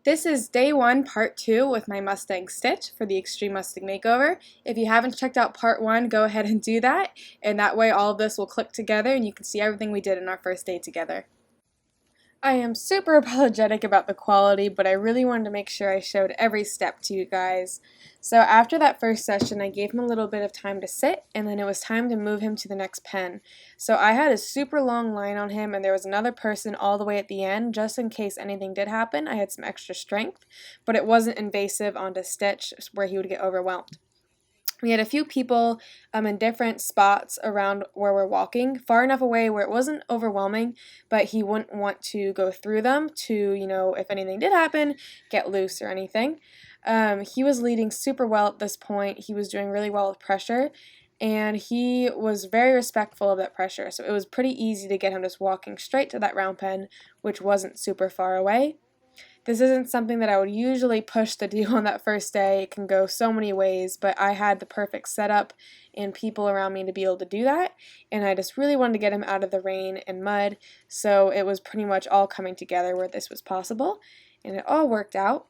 This is day one, part two with my Mustang Stitch for the Extreme Mustang Makeover. If you haven't checked out part one, go ahead and do that, and that way all of this will click together and you can see everything we did in our first day together. I am super apologetic about the quality, but I really wanted to make sure I showed every step to you guys. So after that first session, I gave him a little bit of time to sit, and then it was time to move him to the next pen. So I had a super long line on him, and there was another person all the way at the end, just in case anything did happen. I had some extra strength, but it wasn't invasive onto Stitch where he would get overwhelmed. We had a few people in different spots around where we're walking, far enough away where it wasn't overwhelming, but he wouldn't want to go through them to, if anything did happen, get loose or anything. He was leading super well at this point. He was doing really well with pressure, and he was very respectful of that pressure. So it was pretty easy to get him just walking straight to that round pen, which wasn't super far away. This isn't something that I would usually push to do on that first day. It can go so many ways, but I had the perfect setup and people around me to be able to do that, and I just really wanted to get him out of the rain and mud, so it was pretty much all coming together where this was possible, and it all worked out.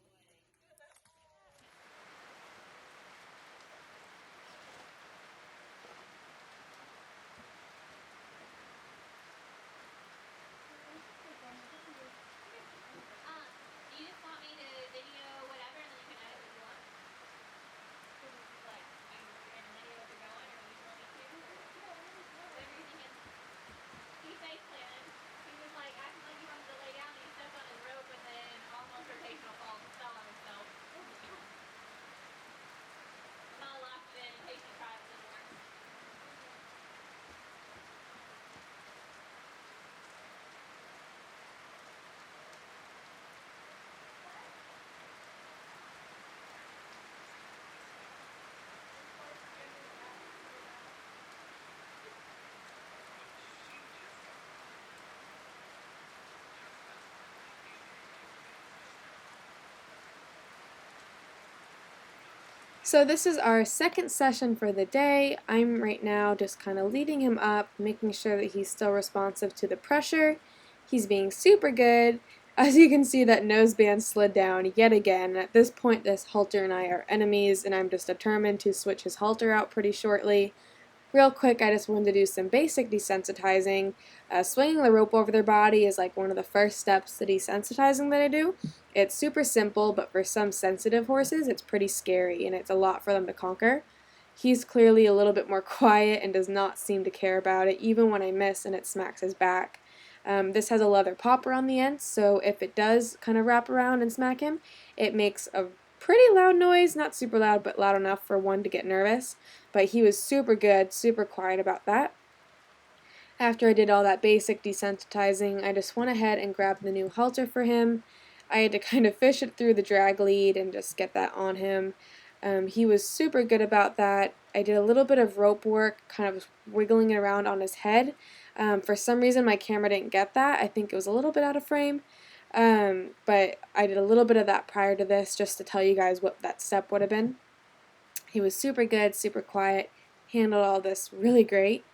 Do you just want me to video whatever and then you can edit what you want? Like, I'm in the video if you're going, or do you want me to? Whatever you think is. He face planted. He was like acting like he wanted to lay down and he stepped on his rope and then almost rotational fall and fell on himself. I'm not locked in case you try it doesn't work. So this is our second session for the day. I'm right now just kind of leading him up, making sure that he's still responsive to the pressure. He's being super good. As you can see, that noseband slid down yet again. At this point, this halter and I are enemies, and I'm just determined to switch his halter out pretty shortly. Real quick, I just wanted to do some basic desensitizing. Swinging the rope over their body is like one of the first steps to desensitizing that I do. It's super simple, but for some sensitive horses, it's pretty scary, and it's a lot for them to conquer. He's clearly a little bit more quiet and does not seem to care about it, even when I miss and it smacks his back. This has a leather popper on the end, so if it does kind of wrap around and smack him, it makes a pretty loud noise, not super loud, but loud enough for one to get nervous. But he was super good, super quiet about that. After I did all that basic desensitizing, I just went ahead and grabbed the new halter for him. I had to kind of fish it through the drag lead and just get that on him. He was super good about that. I did a little bit of rope work, kind of wiggling it around on his head. For some reason, my camera didn't get that. I think it was a little bit out of frame. But I did a little bit of that prior to this just to tell you guys what that step would have been. He was super good, super quiet, handled all this really great.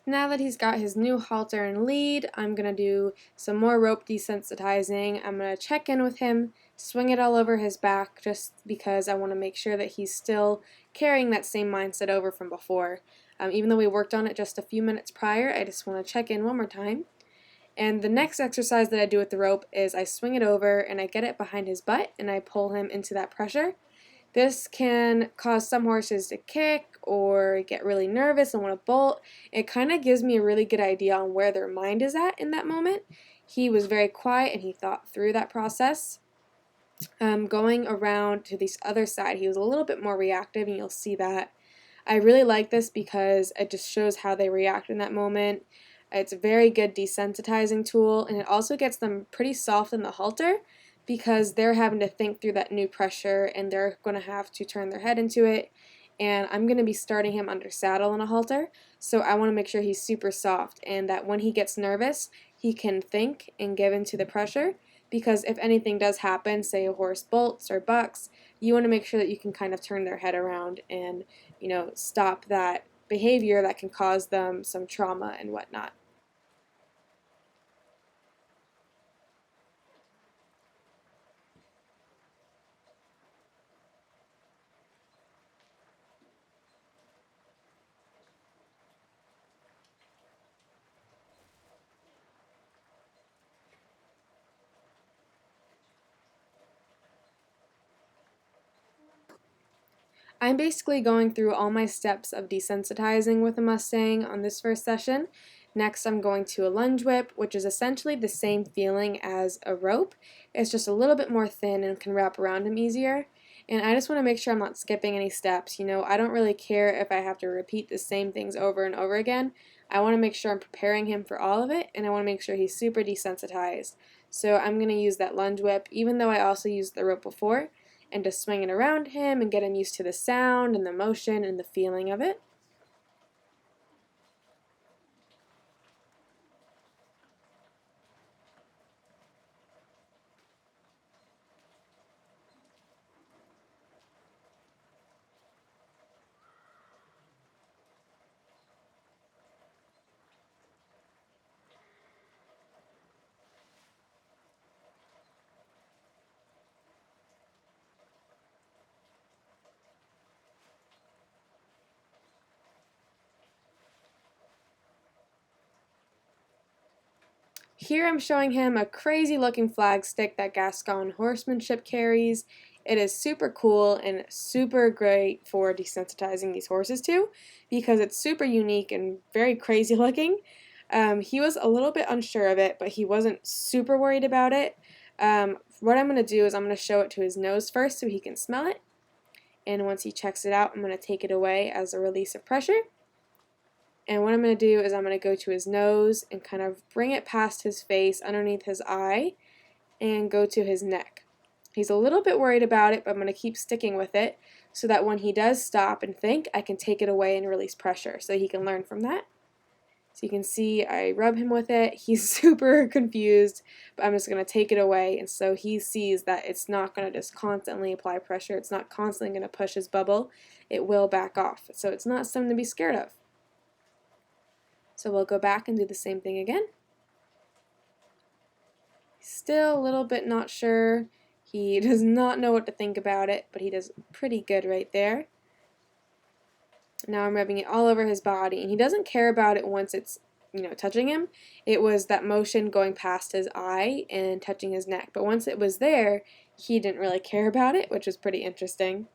Now that he's got his new halter and lead, I'm going to do some more rope desensitizing. I'm going to check in with him, swing it all over his back just because I want to make sure that he's still carrying that same mindset over from before. Even though we worked on it just a few minutes prior, I just want to check in one more time. And the next exercise that I do with the rope is I swing it over and I get it behind his butt and I pull him into that pressure. This can cause some horses to kick or get really nervous and want to bolt. It kind of gives me a really good idea on where their mind is at in that moment. He was very quiet and he thought through that process. Going around to this other side, he was a little bit more reactive, and you'll see that. I really like this because it just shows how they react in that moment. It's a very good desensitizing tool, and it also gets them pretty soft in the halter because they're having to think through that new pressure and they're going to have to turn their head into it. And I'm going to be starting him under saddle in a halter, so I want to make sure he's super soft and that when he gets nervous, he can think and give into the pressure. Because if anything does happen, say a horse bolts or bucks, you want to make sure that you can kind of turn their head around and, stop that behavior that can cause them some trauma and whatnot. I'm basically going through all my steps of desensitizing with a Mustang on this first session. Next, I'm going to a lunge whip, which is essentially the same feeling as a rope. It's just a little bit more thin and can wrap around him easier. And I just want to make sure I'm not skipping any steps. I don't really care if I have to repeat the same things over and over again. I want to make sure I'm preparing him for all of it, and I want to make sure he's super desensitized. So I'm going to use that lunge whip, even though I also used the rope before, and just swing it around him and get him used to the sound and the motion and the feeling of it. Here I'm showing him a crazy looking flag stick that Gascon horsemanship carries. It is super cool and super great for desensitizing these horses to because it's super unique and very crazy looking. He was a little bit unsure of it, but he wasn't super worried about it. What I'm going to do is I'm going to show it to his nose first so he can smell it. And once he checks it out, I'm going to take it away as a release of pressure. And what I'm going to do is I'm going to go to his nose and kind of bring it past his face, underneath his eye, and go to his neck. He's a little bit worried about it, but I'm going to keep sticking with it so that when he does stop and think, I can take it away and release pressure so he can learn from that. So you can see I rub him with it. He's super confused, but I'm just going to take it away, and so he sees that it's not going to just constantly apply pressure. It's not constantly going to push his bubble. It will back off. So it's not something to be scared of. So we'll go back and do the same thing again. Still a little bit not sure. He does not know what to think about it, but he does pretty good right there. Now I'm rubbing it all over his body, and he doesn't care about it once it's, touching him. It was that motion going past his eye and touching his neck. But once it was there, he didn't really care about it, which was pretty interesting.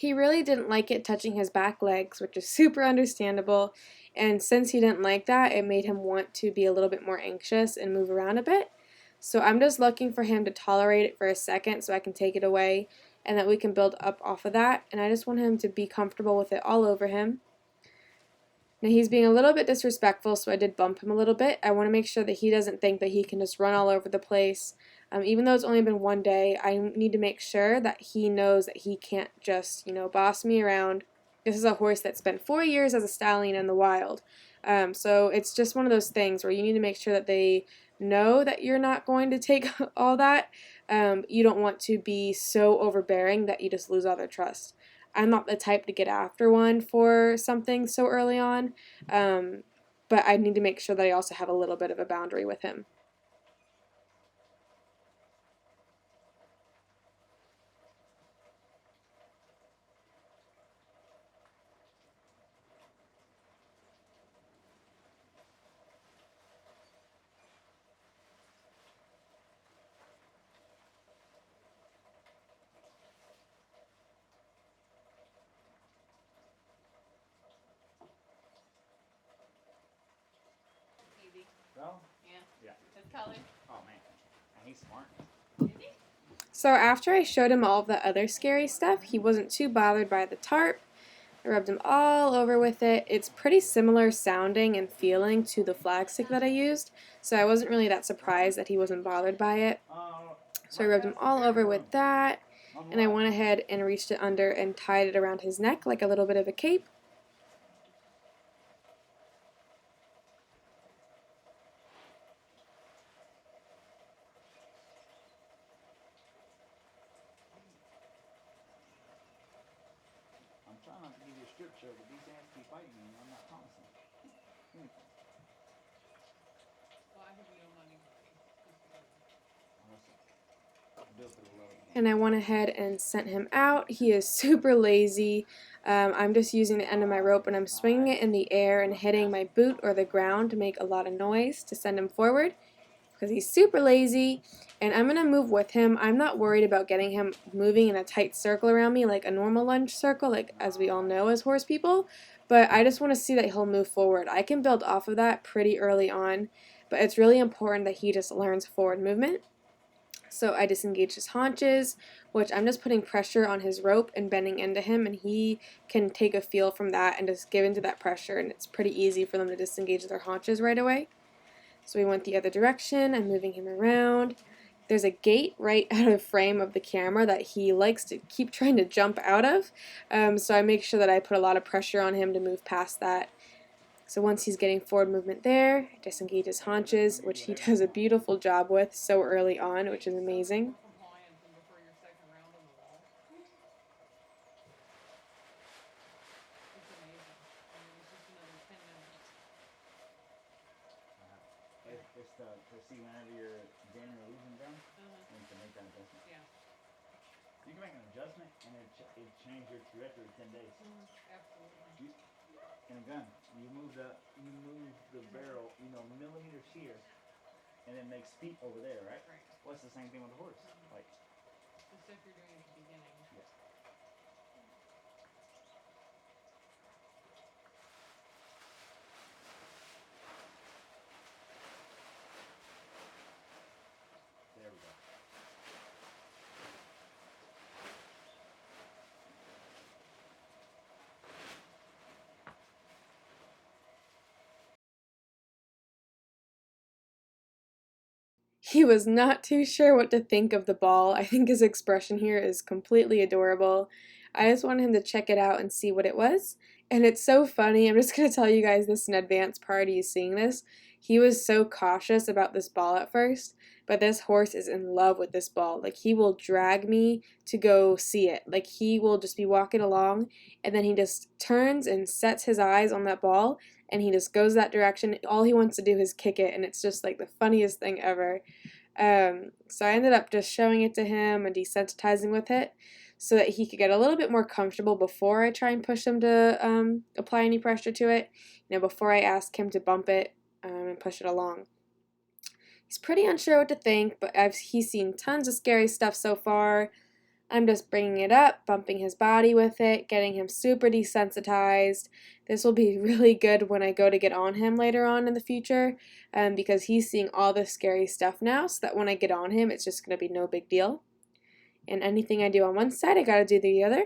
He really didn't like it touching his back legs, which is super understandable. And since he didn't like that, it made him want to be a little bit more anxious and move around a bit. So I'm just looking for him to tolerate it for a second so I can take it away and that we can build up off of that. And I just want him to be comfortable with it all over him. Now he's being a little bit disrespectful, so I did bump him a little bit. I want to make sure that he doesn't think that he can just run all over the place. Even though it's only been one day, I need to make sure that he knows that he can't just, boss me around. This is a horse that spent 4 years as a stallion in the wild. So it's just one of those things where you need to make sure that they know that you're not going to take all that. You don't want to be so overbearing that you just lose all their trust. I'm not the type to get after one for something so early on, but I need to make sure that I also have a little bit of a boundary with him. Easy. Well, Yeah. His color. oh man, and he's smart. Is he? So after I showed him all of the other scary stuff, he wasn't too bothered by the tarp. I rubbed him all over with it. It's pretty similar sounding and feeling to the flag stick that I used, so I wasn't really that surprised that he wasn't bothered by it. So I rubbed him all over with that, and I went ahead and reached it under and tied it around his neck like a little bit of a cape. I'm trying not to give you a strip show, but these ants keep biting me, and I'm not promising. Well, I have no money. And I went ahead and sent him out. He is super lazy. I'm just using the end of my rope and I'm swinging it in the air and hitting my boot or the ground to make a lot of noise to send him forward because he's super lazy. And I'm going to move with him. I'm not worried about getting him moving in a tight circle around me like a normal lunge circle, like as we all know as horse people. But I just want to see that he'll move forward. I can build off of that pretty early on, but it's really important that he just learns forward movement. So I disengaged his haunches, which I'm just putting pressure on his rope and bending into him, and he can take a feel from that and just give into that pressure, and it's pretty easy for them to disengage their haunches right away. So we went the other direction. I'm moving him around. There's a gate right out of frame of the camera that he likes to keep trying to jump out of, so I make sure that I put a lot of pressure on him to move past that. So once he's getting forward movement there, disengage his haunches, which he does a beautiful job with so early on, which is amazing. Compliance and before your second round on the wall. It's amazing. I mean, it's just another 10 minutes. It's to see whenever you're gaining or losing ground, and to make that adjustment. Yeah. You can make an adjustment, and it change your trajectory 10 days. Absolutely. In a gun, you move the barrel, millimeters here, and it makes feet over there, right? Right. Well, it's the same thing with a horse. Like, The stuff you're doing at the beginning. yeah. There we go. He was not too sure what to think of the ball. I think his expression here is completely adorable. I just wanted him to check it out and see what it was. And it's so funny. I'm just going to tell you guys this in advance prior to you seeing this. He was so cautious about this ball at first, but this horse is in love with this ball. Like, he will drag me to go see it. Like, he will just be walking along, and then he just turns and sets his eyes on that ball, and he just goes that direction. All he wants to do is kick it, and it's just like the funniest thing ever. So I ended up just showing it to him and desensitizing with it so that he could get a little bit more comfortable before I try and push him to apply any pressure to it, before I ask him to bump it and push it along. He's pretty unsure what to think, but he's seen tons of scary stuff so far. I'm just bringing it up, bumping his body with it, getting him super desensitized. This will be really good when I go to get on him later on in the future, because he's seeing all this scary stuff now, so that when I get on him, it's just going to be no big deal. And anything I do on one side, I got to do the other.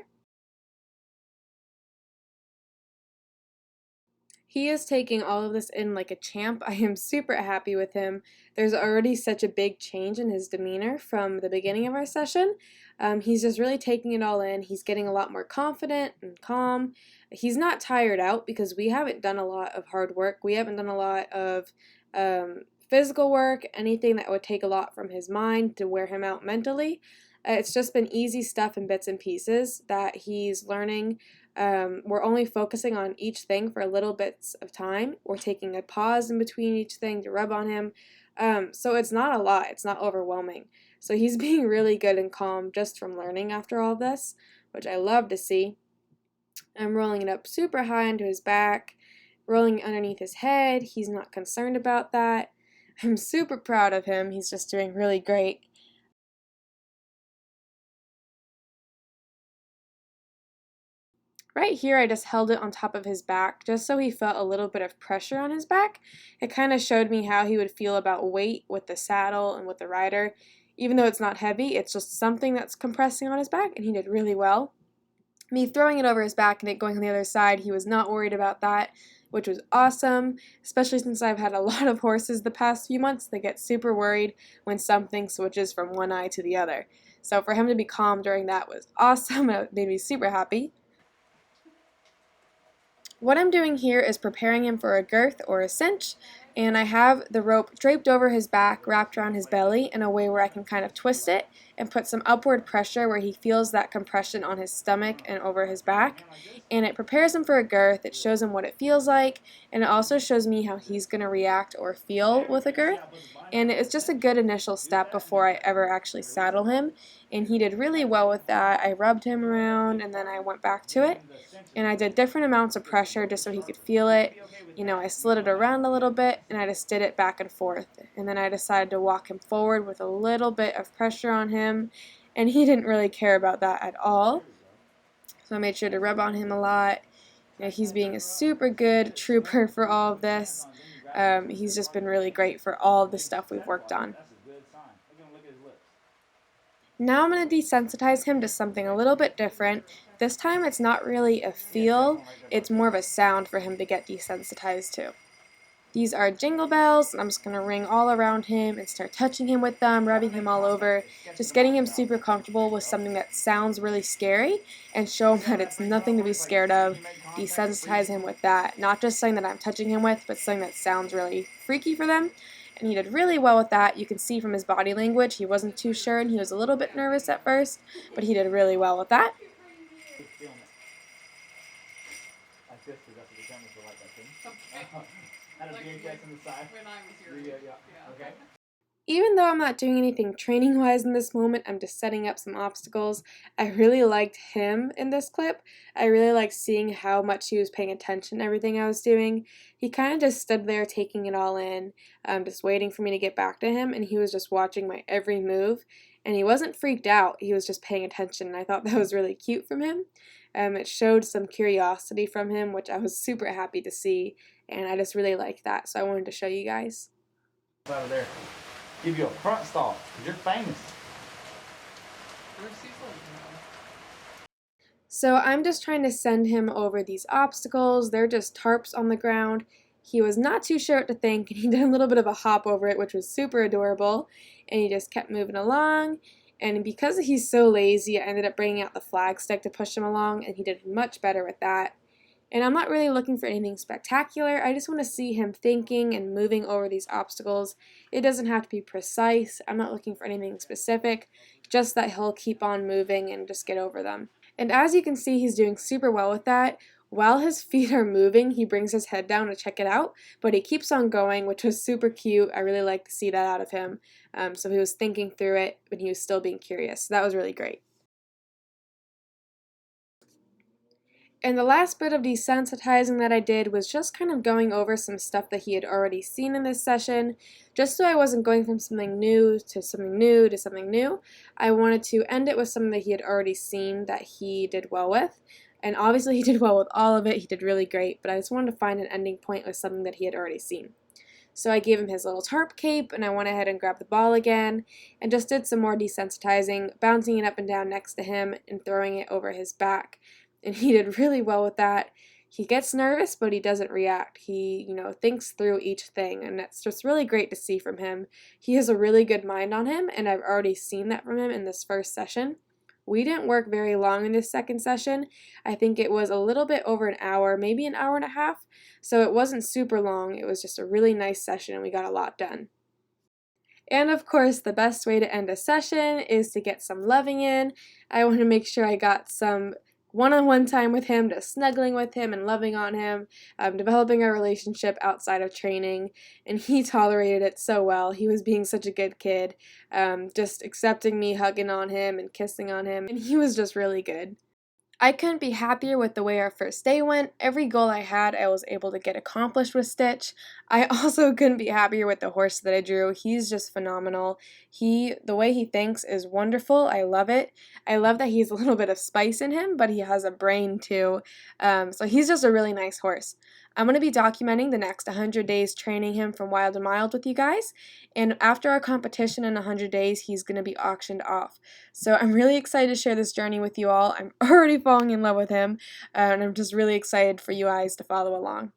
He is taking all of this in like a champ. I am super happy with him. There's already such a big change in his demeanor from the beginning of our session. He's just really taking it all in. He's getting a lot more confident and calm. He's not tired out because we haven't done a lot of hard work. We haven't done a lot of physical work, anything that would take a lot from his mind to wear him out mentally. It's just been easy stuff and bits and pieces that he's learning. We're only focusing on each thing for little bits of time. We're taking a pause in between each thing to rub on him. So it's not a lot. It's not overwhelming. So he's being really good and calm just from learning after all this, which I love to see. I'm rolling it up super high onto his back, rolling it underneath his head. He's not concerned about that. I'm super proud of him. He's just doing really great. Right here, I just held it on top of his back just so he felt a little bit of pressure on his back. It kind of showed me how he would feel about weight with the saddle and with the rider. Even though it's not heavy, it's just something that's compressing on his back, and he did really well. Me throwing it over his back and it going on the other side, he was not worried about that, which was awesome, especially since I've had a lot of horses the past few months that get super worried when something switches from one eye to the other. So for him to be calm during that was awesome. It made me super happy. What I'm doing here is preparing him for a girth or a cinch, and I have the rope draped over his back, wrapped around his belly in a way where I can kind of twist it and put some upward pressure where he feels that compression on his stomach and over his back. And it prepares him for a girth, it shows him what it feels like, and it also shows me how he's going to react or feel with a girth. And it's just a good initial step before I ever actually saddle him, and he did really well with that. I rubbed him around and then I went back to it. And I did different amounts of pressure just so he could feel it. You know, I slid it around a little bit and I just did it back and forth. And then I decided to walk him forward with a little bit of pressure on him, and he didn't really care about that at all. So I made sure to rub on him a lot. You know, he's being a super good trooper for all of this. He's just been really great for all of the stuff we've worked on. Now I'm going to desensitize him to something a little bit different. This time it's not really a feel, it's more of a sound for him to get desensitized to. These are jingle bells, and I'm just going to ring all around him and start touching him with them, rubbing him all over, just getting him super comfortable with something that sounds really scary and show him that it's nothing to be scared of, desensitize him with that. Not just something that I'm touching him with, but something that sounds really freaky for them. And he did really well with that. You can see from his body language, he wasn't too sure and he was a little bit nervous at first, but he did really well with that. Even though I'm not doing anything training-wise in this moment, I'm just setting up some obstacles. I really liked him in this clip. I really liked seeing how much he was paying attention to everything I was doing. He kind of just stood there taking it all in, just waiting for me to get back to him, and he was just watching my every move. And he wasn't freaked out, he was just paying attention, and I thought that was really cute from him. It showed some curiosity from him, which I was super happy to see, and I just really liked that, so I wanted to show you guys. Over there. Give you a front stall, because you're famous. So I'm just trying to send him over these obstacles. They're just tarps on the ground. He was not too sure what to think, and he did a little bit of a hop over it, which was super adorable. And he just kept moving along. And because he's so lazy, I ended up bringing out the flag stick to push him along, and he did much better with that. And I'm not really looking for anything spectacular. I just want to see him thinking and moving over these obstacles. It doesn't have to be precise. I'm not looking for anything specific, just that he'll keep on moving and just get over them. And as you can see, he's doing super well with that. While his feet are moving, he brings his head down to check it out, but he keeps on going, which was super cute. I really like to see that out of him. So he was thinking through it, but he was still being curious. So that was really great. And the last bit of desensitizing that I did was just kind of going over some stuff that he had already seen in this session, just so I wasn't going from something new to something new to something new. I wanted to end it with something that he had already seen that he did well with. And obviously he did well with all of it, he did really great, but I just wanted to find an ending point with something that he had already seen. So I gave him his little tarp cape, and I went ahead and grabbed the ball again, and just did some more desensitizing, bouncing it up and down next to him, and throwing it over his back. And he did really well with that. He gets nervous, but he doesn't react. He, thinks through each thing, and that's just really great to see from him. He has a really good mind on him, and I've already seen that from him in this first session. We didn't work very long in this second session. I think it was a little bit over an hour, maybe an hour and a half, so it wasn't super long. It was just a really nice session, and we got a lot done. And of course, the best way to end a session is to get some loving in. I want to make sure I got some one-on-one time with him, just snuggling with him and loving on him, developing a relationship outside of training, and he tolerated it so well. He was being such a good kid, just accepting me, hugging on him and kissing on him, and he was just really good. I couldn't be happier with the way our first day went. Every goal I had, I was able to get accomplished with Stitch. I also couldn't be happier with the horse that I drew. He's just phenomenal. The way he thinks is wonderful. I love it. I love that he's a little bit of spice in him, but he has a brain too. So he's just a really nice horse. I'm going to be documenting the next 100 days training him from wild to mild with you guys. And after our competition in 100 days, he's going to be auctioned off. So I'm really excited to share this journey with you all. I'm already falling in love with him, and I'm just really excited for you guys to follow along.